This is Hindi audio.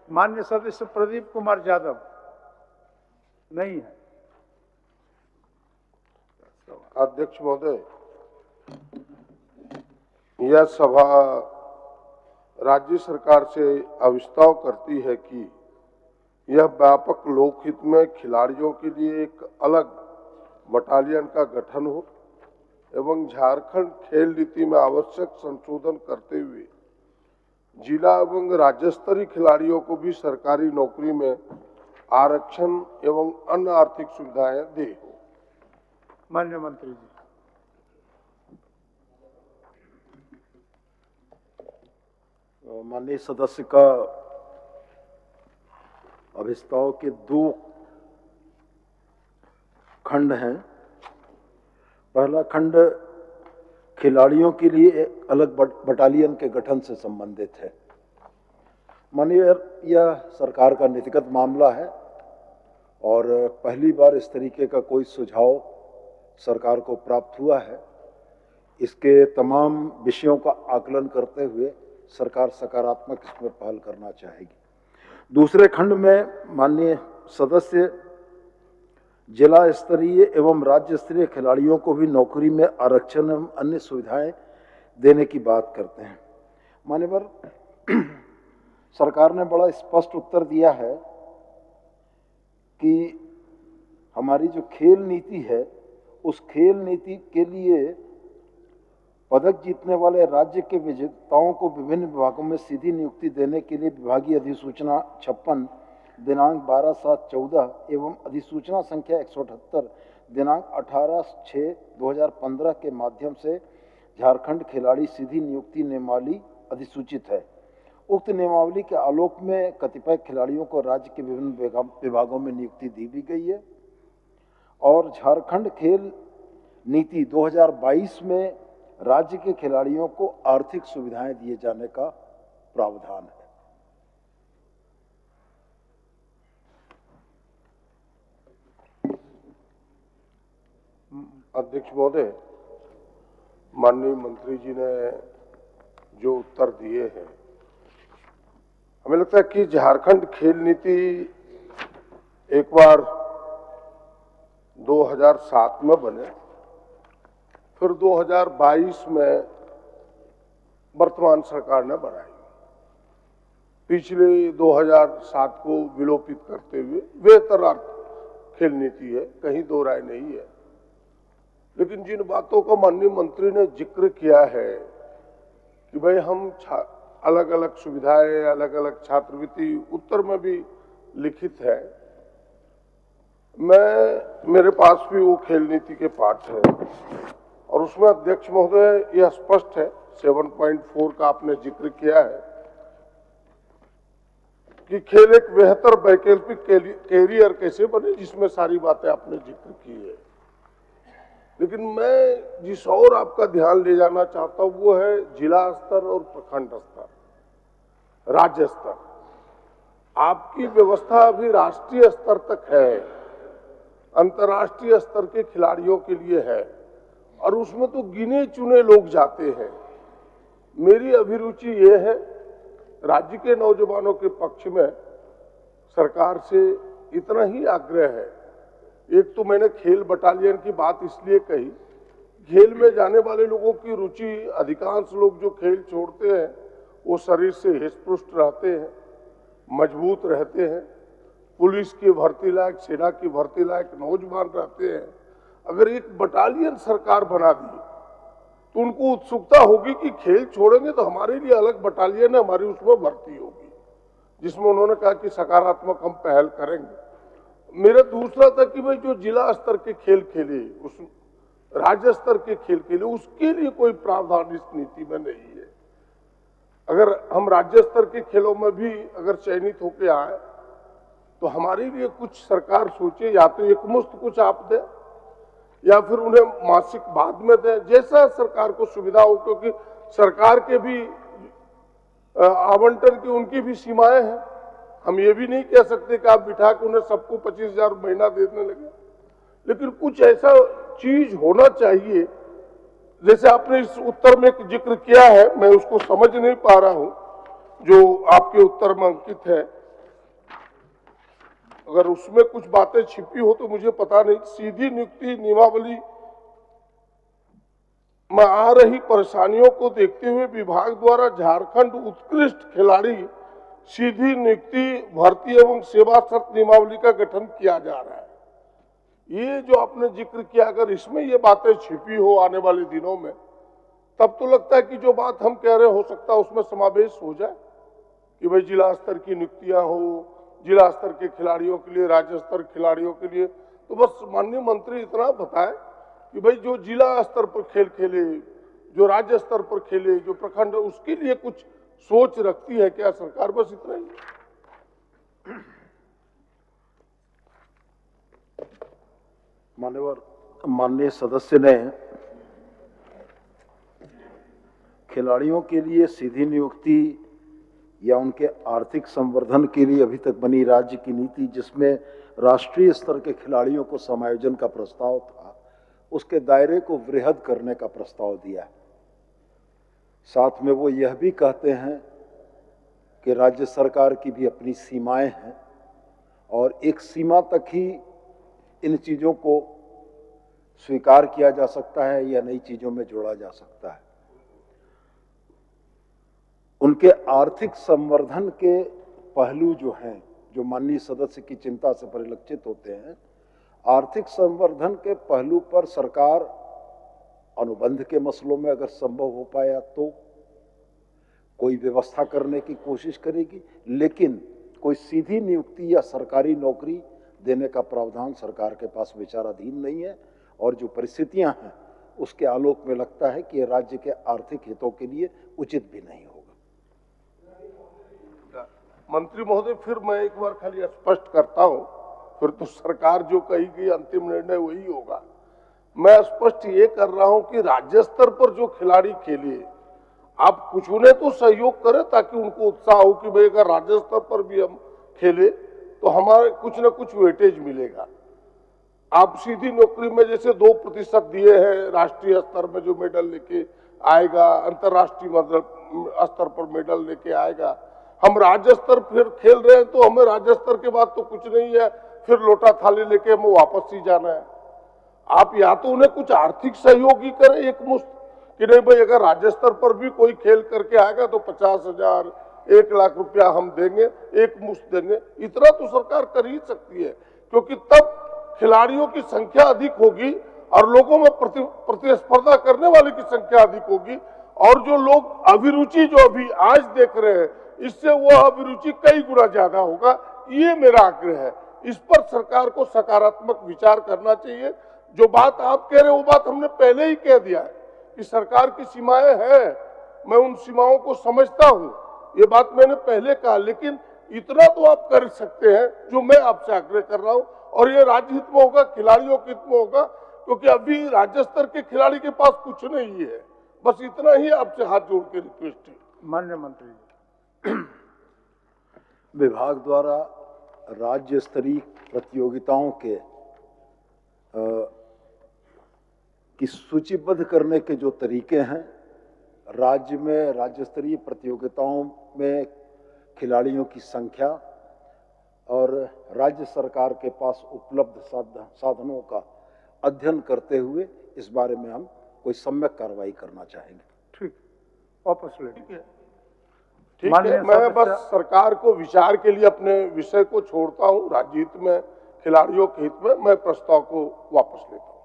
मान्य सदस्य प्रदीप कुमार यादव नहीं है। अध्यक्ष महोदय, यह सभा राज्य सरकार से अविस्ताव करती है कि यह व्यापक लोकहित में खिलाड़ियों के लिए एक अलग बटालियन का गठन हो एवं झारखंड खेल नीति में आवश्यक संशोधन करते हुए जिला एवं राज्य स्तरीय खिलाड़ियों को भी सरकारी नौकरी में आरक्षण एवं अन्य आर्थिक सुविधाएं दे। माननीय मंत्री जी। माननीय सदस्य का अभिस्ताव के दो खंड हैं। पहला खंड खिलाड़ियों के लिए एक अलग बटालियन के गठन से संबंधित है। माननीय, यह सरकार का नीतिगत मामला है और पहली बार इस तरीके का कोई सुझाव सरकार को प्राप्त हुआ है। इसके तमाम विषयों का आकलन करते हुए सरकार सकारात्मक इसमें पहल करना चाहेगी। दूसरे खंड में माननीय सदस्य जिला स्तरीय एवं राज्य स्तरीय खिलाड़ियों को भी नौकरी में आरक्षण एवं अन्य सुविधाएं देने की बात करते हैं। मान्यवर, सरकार ने बड़ा स्पष्ट उत्तर दिया है कि हमारी जो खेल नीति है उस खेल नीति के लिए पदक जीतने वाले राज्य के विजेताओं को विभिन्न विभागों में सीधी नियुक्ति देने के लिए विभागीय अधिसूचना 56 दिनांक 12/7/14 एवं अधिसूचना संख्या 178 दिनांक 18/6/2015 के माध्यम से झारखंड खिलाड़ी सीधी नियुक्ति नियमावली अधिसूचित है। उक्त नियमावली के आलोक में कतिपय खिलाड़ियों को राज्य के विभिन्न विभागों में नियुक्ति दी भी गई है और झारखंड खेल नीति 2022 में राज्य के खिलाड़ियों को आर्थिक सुविधाएं दिए जाने का प्रावधान है। अध्यक्ष महोदय, माननीय मंत्री जी ने जो उत्तर दिए हैं, हमें लगता है कि झारखंड खेल नीति एक बार 2007 में बने, फिर 2022 में वर्तमान सरकार ने बनाई। पिछले 2007 को विलोपित करते हुए बेहतर खेल नीति है, कहीं दो राय नहीं है। लेकिन जिन बातों का माननीय मंत्री ने जिक्र किया है कि भाई हम अलग अलग सुविधाएं, अलग अलग छात्रवृत्ति उत्तर में भी लिखित है, मेरे पास भी वो खेल नीति के पाठ है और उसमें अध्यक्ष महोदय यह स्पष्ट है, 7.4 का आपने जिक्र किया है कि खेल एक बेहतर वैकल्पिक कैरियर कैसे बने, जिसमें सारी बातें आपने जिक्र की है। लेकिन मैं जिस और आपका ध्यान ले जाना चाहता हूं वो है जिला स्तर और प्रखंड स्तर, राज्य स्तर। आपकी व्यवस्था अभी राष्ट्रीय स्तर तक है, अंतर्राष्ट्रीय स्तर के खिलाड़ियों के लिए है और उसमें तो गिने चुने लोग जाते हैं। मेरी अभिरुचि ये है, राज्य के नौजवानों के पक्ष में सरकार से इतना ही आग्रह है। एक तो मैंने खेल बटालियन की बात इसलिए कही, खेल में जाने वाले लोगों की रुचि, अधिकांश लोग जो खेल छोड़ते हैं वो शरीर से हृष्ट-पुष्ट रहते हैं, मजबूत रहते हैं, पुलिस की भर्ती लायक, सेना की भर्ती लायक नौजवान रहते हैं। अगर एक बटालियन सरकार बना दी तो उनको उत्सुकता होगी कि खेल छोड़ेंगे तो हमारे लिए अलग बटालियन है, हमारी उसमें भर्ती होगी, जिसमें उन्होंने कहा कि सकारात्मक हम पहल करेंगे। मेरा दूसरा था कि भाई जो जिला स्तर के खेल खेले, उस राज्य स्तर के खेल खेले, उसके लिए कोई प्रावधान इस नीति में नहीं है। अगर हम राज्य स्तर के खेलों में भी अगर चयनित होके आए तो हमारे लिए कुछ सरकार सोचे, या तो एकमुश्त कुछ आप दे या फिर उन्हें मासिक बाद में दे, जैसा सरकार को सुविधा हो, क्योंकि सरकार के भी आवंटन की उनकी भी सीमाएं हैं। हम ये भी नहीं कह सकते कि आप बिठा के उन्हें सबको 25,000 महीना देने लगे, लेकिन कुछ ऐसा चीज होना चाहिए। जैसे आपने इस उत्तर में एक जिक्र किया है, मैं उसको समझ नहीं पा रहा हूं, जो आपके उत्तर में अंकित है अगर उसमें कुछ बातें छिपी हो तो मुझे पता नहीं। सीधी नियुक्ति नियमावली में आ रही परेशानियों को देखते हुए विभाग द्वारा झारखंड उत्कृष्ट खिलाड़ी सीधी नियुक्ति भर्ती एवं सेवा शर्त नियमावली का गठन किया जा रहा है। ये जो आपने जिक्र किया, अगर इसमें ये बातें छिपी हो आने वाले दिनों में, तब तो लगता है कि जो बात हम कह रहे हो सकता है उसमें समावेश हो जाए कि भाई जिला स्तर की नियुक्तियां हो, जिला स्तर के खिलाड़ियों के लिए, राज्य स्तर खिलाड़ियों के लिए। तो बस माननीय मंत्री इतना बताएं कि भाई जो जिला स्तर पर खेल खेले, जो राज्य स्तर पर खेले, जो प्रखंड, उसके लिए कुछ सोच रखती है क्या सरकार? बस इतना ही। माननीय सदस्य ने खिलाड़ियों के लिए सीधी नियुक्ति या उनके आर्थिक संवर्धन के लिए अभी तक बनी राज्य की नीति, जिसमें राष्ट्रीय स्तर के खिलाड़ियों को समायोजन का प्रस्ताव था, उसके दायरे को वृहद करने का प्रस्ताव दिया। साथ में वो यह भी कहते हैं कि राज्य सरकार की भी अपनी सीमाएं हैं और एक सीमा तक ही इन चीज़ों को स्वीकार किया जा सकता है या नई चीज़ों में जोड़ा जा सकता है। उनके आर्थिक संवर्धन के पहलू जो हैं, जो माननीय सदस्य की चिंता से परिलक्षित होते हैं, आर्थिक संवर्धन के पहलू पर सरकार अनुबंध के मसलों में अगर संभव हो पाया तो कोई व्यवस्था करने की कोशिश करेगी, लेकिन कोई सीधी नियुक्ति या सरकारी नौकरी देने का प्रावधान सरकार के पास विचाराधीन नहीं है। और जो परिस्थितियां हैं उसके आलोक में लगता है कि राज्य के आर्थिक हितों के लिए उचित भी नहीं होगा। मंत्री महोदय, फिर मैं एक बार खाली स्पष्ट करता हूं, फिर तो सरकार जो कहेगी अंतिम निर्णय वही होगा। मैं स्पष्ट ये कर रहा हूं कि राज्य स्तर पर जो खिलाड़ी खेले, आप कुछ उन्हें तो सहयोग करें ताकि उनको उत्साह हो कि भाई अगर राज्य स्तर पर भी हम खेले तो हमारे कुछ न कुछ वेटेज मिलेगा। आप सीधी नौकरी में जैसे 2% दिए हैं, राष्ट्रीय स्तर में जो मेडल लेके आएगा, अंतर्राष्ट्रीय स्तर पर मेडल लेके आएगा। हम राज्य स्तर फिर खेल रहे हैं तो हमें राज्य स्तर के बाद तो कुछ नहीं है, फिर लोटा थाली लेके हमें वापस ही जाना है। आप या तो उन्हें कुछ आर्थिक सहयोग ही करें एक मुश्त, कि नहीं भाई अगर राज्य स्तर पर भी कोई खेल करके आएगा तो 50,000, 1 लाख रुपया हम देंगे, एक मुश्त देंगे। इतना तो सरकार कर ही सकती है, क्योंकि तब खिलाड़ियों की संख्या अधिक होगी और लोगों में प्रतिस्पर्धा करने वाले की संख्या अधिक होगी, और जो लोग अभिरुचि जो अभी आज देख रहे हैं, इससे वो अभिरुचि कई गुना ज्यादा होगा। ये मेरा आग्रह है। इस पर सरकार को सकारात्मक विचार करना चाहिए। जो बात आप कह रहे हैं वो बात हमने पहले ही कह दिया है कि सरकार की सीमाएं हैं, मैं उन सीमाओं को समझता हूं, ये बात मैंने पहले कहा। लेकिन इतना तो आप कर सकते हैं जो मैं आपसे आग्रह कर रहा हूं, और ये राज्य हित में होगा, खिलाड़ियों के हित में होगा, क्योंकि अभी राज्य स्तर के खिलाड़ी के पास कुछ नहीं है। बस इतना ही आपसे हाथ जोड़ के रिक्वेस्ट है। माननीय मंत्री जी, विभाग द्वारा राज्य स्तरीय प्रतियोगिताओं के की सूचीबद्ध करने के जो तरीके हैं, राज्य में राज्य स्तरीय प्रतियोगिताओं में खिलाड़ियों की संख्या और राज्य सरकार के पास उपलब्ध साधनों का अध्ययन करते हुए इस बारे में हम कोई सम्यक कार्रवाई करना चाहेंगे। ठीक, वापस ले ठीक है, मैं बस सरकार को विचार के लिए अपने विषय को छोड़ता हूं। राज्य हित में, खिलाड़ियों के हित में मैं प्रस्ताव को वापस लेता हूं।